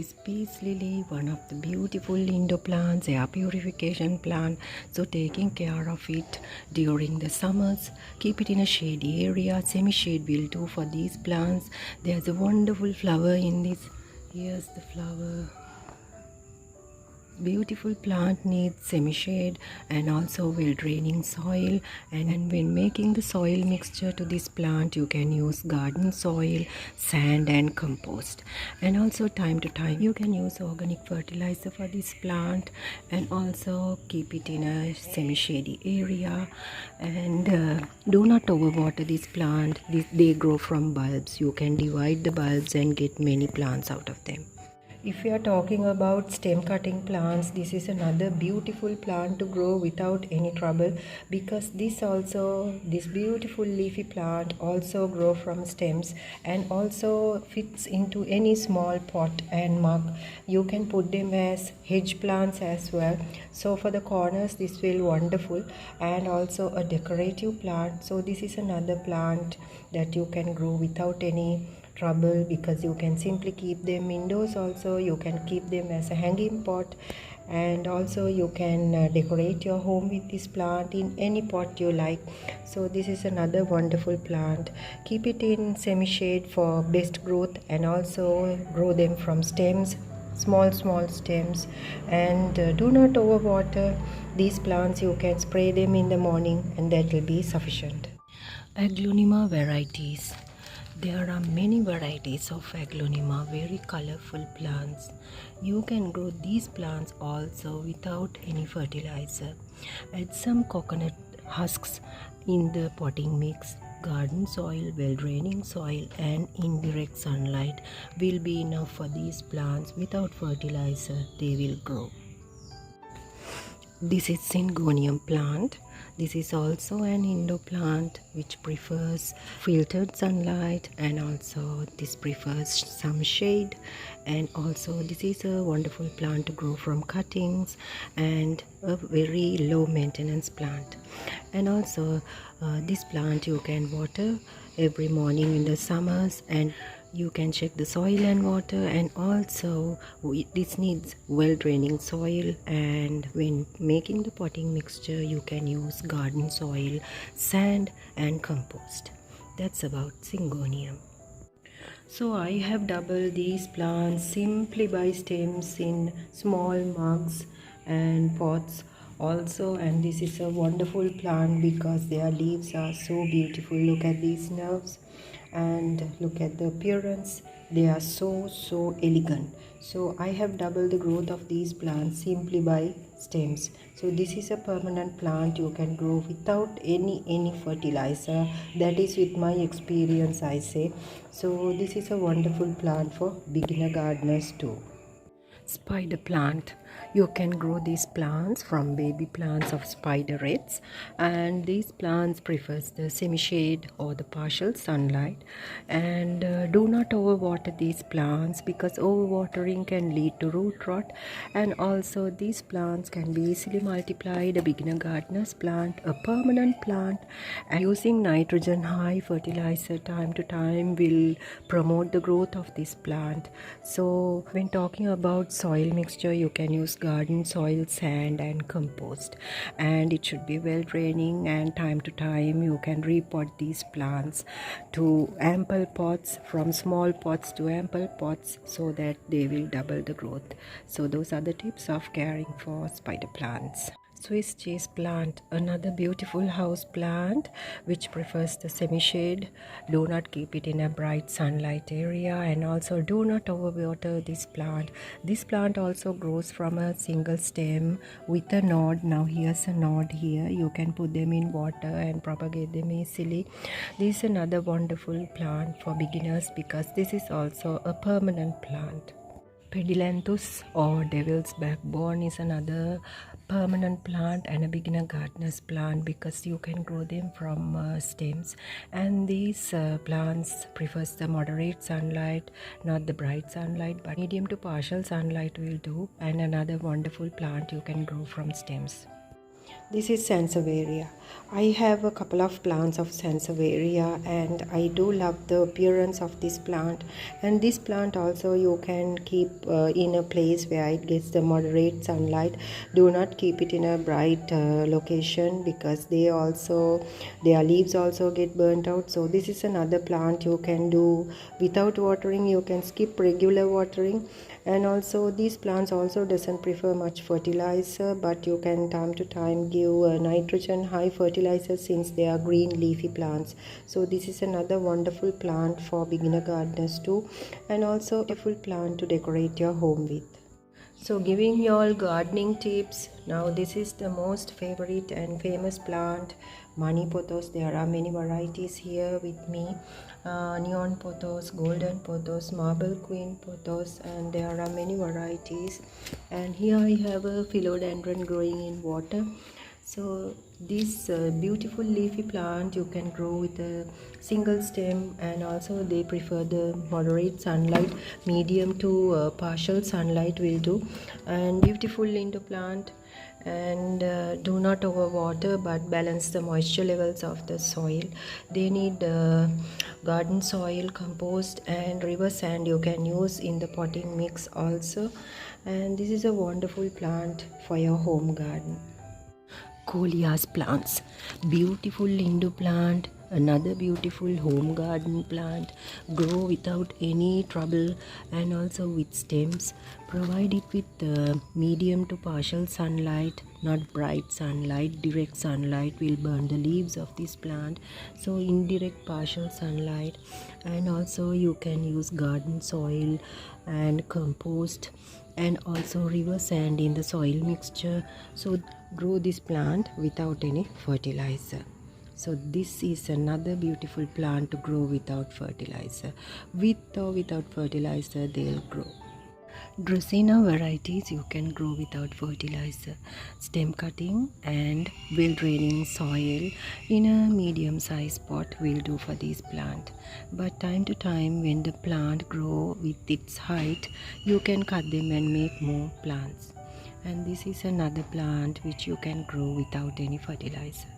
is peace lily, one of the beautiful indoor plants, air purification plant. So taking care of it during the summers, keep it in a shady area. Semi-shade will do for these plants. There's a wonderful flower in this. Here's the flower. Beautiful plant needs semi-shade and also well draining soil, and when making the soil mixture to this plant you can use garden soil, sand and compost, and also time to time you can use organic fertilizer for this plant, and also keep it in a semi-shady area, and do not overwater this plant. They grow from bulbs. You can divide the bulbs and get many plants out of them. If we are talking about stem cutting plants, this is another beautiful plant to grow without any trouble, because this beautiful leafy plant also grow from stems and also fits into any small pot and mug. You can put them as hedge plants as well. So for the corners this will wonderful, and also a decorative plant. So this is another plant that you can grow without any trouble, because you can simply keep them indoors. Also you can keep them as a hanging pot, and also you can decorate your home with this plant in any pot you like. So this is another wonderful plant. Keep it in semi-shade for best growth, and also grow them from stems, small stems, and do not overwater these plants. You can spray them in the morning and that will be sufficient. Aglaonema varieties. There are many varieties of aglaonema, very colorful plants. You can grow these plants also without any fertilizer. Add some coconut husks in the potting mix. Garden soil, well draining soil and indirect sunlight will be enough for these plants. Without fertilizer they will grow. This is Syngonium plant. This is also an indoor plant which prefers filtered sunlight, and also this prefers some shade, and also this is a wonderful plant to grow from cuttings and a very low maintenance plant. And also this plant you can water every morning in the summers, and you can check the soil and water, and also this needs well draining soil, and when making the potting mixture you can use garden soil, sand and compost. That's about Syngonium. So I have doubled these plants simply by stems in small mugs and pots also, and this is a wonderful plant because their leaves are so beautiful. Look at these nerves and look at the appearance. They are so elegant. So I have doubled the growth of these plants simply by stems. So this is a permanent plant you can grow without any fertilizer. That is with my experience, I say. So this is a wonderful plant for beginner gardeners too. Spider plant. You can grow these plants from baby plants of spiderets, and these plants prefers the semi-shade or the partial sunlight, and do not overwater these plants, because overwatering can lead to root rot, and also these plants can be easily multiplied. A beginner gardener's plant, a permanent plant, and using nitrogen high fertilizer time to time will promote the growth of this plant. So when talking about soil mixture, you can use garden soil, sand and compost, and it should be well draining, and time to time you can repot these plants to ample pots, from small pots to ample pots, so that they will double the growth. So those are the tips of caring for spider plants. Swiss cheese plant, another beautiful house plant which prefers the semi-shade. Do not keep it in a bright sunlight area, and also do not overwater this plant. This plant also grows from a single stem with a node. Now here's a node here. You can put them in water and propagate them easily. This is another wonderful plant for beginners because this is also a permanent plant. Pedilanthus or devil's backbone is another permanent plant and a beginner gardener's plant, because you can grow them from stems, and these plants prefers the moderate sunlight, not the bright sunlight, but medium to partial sunlight will do, and another wonderful plant you can grow from stems. This is Sansevieria. I have a couple of plants of Sansevieria and I do love the appearance of this plant. And this plant also you can keep in a place where it gets the moderate sunlight. Do not keep it in a bright location because their leaves also get burnt out. So this is another plant you can do without watering. You can skip regular watering. And also these plants also doesn't prefer much fertilizer, but you can time to time give nitrogen high fertilizer since they are green leafy plants. So this is another wonderful plant for beginner gardeners too, and also a beautiful plant to decorate your home with. So giving you all gardening tips. Now this is the most favorite and famous plant, money pothos. There are many varieties here with me. Neon pothos, golden pothos, marble queen pothos, and there are many varieties. And here I have a philodendron growing in water. So this beautiful leafy plant you can grow with a single stem, and also they prefer the moderate sunlight, medium to partial sunlight will do. And beautiful indoor plant, and do not overwater but balance the moisture levels of the soil. They need garden soil, compost and river sand you can use in the potting mix also. And this is a wonderful plant for your home garden. Coleus plants, beautiful indoor plant, another beautiful home garden plant, grow without any trouble and also with stems. Provide it with medium to partial sunlight, not bright sunlight. Direct sunlight will burn the leaves of this plant, so indirect partial sunlight. And also you can use garden soil and compost and also river sand in the soil mixture. So grow this plant without any fertilizer. So this is another beautiful plant to grow without fertilizer. With or without fertilizer they'll grow. Dracaena varieties you can grow without fertilizer. Stem cutting and well draining soil in a medium sized pot will do for this plant. But time to time when the plant grow with its height, you can cut them and make more plants. And this is another plant which you can grow without any fertilizer.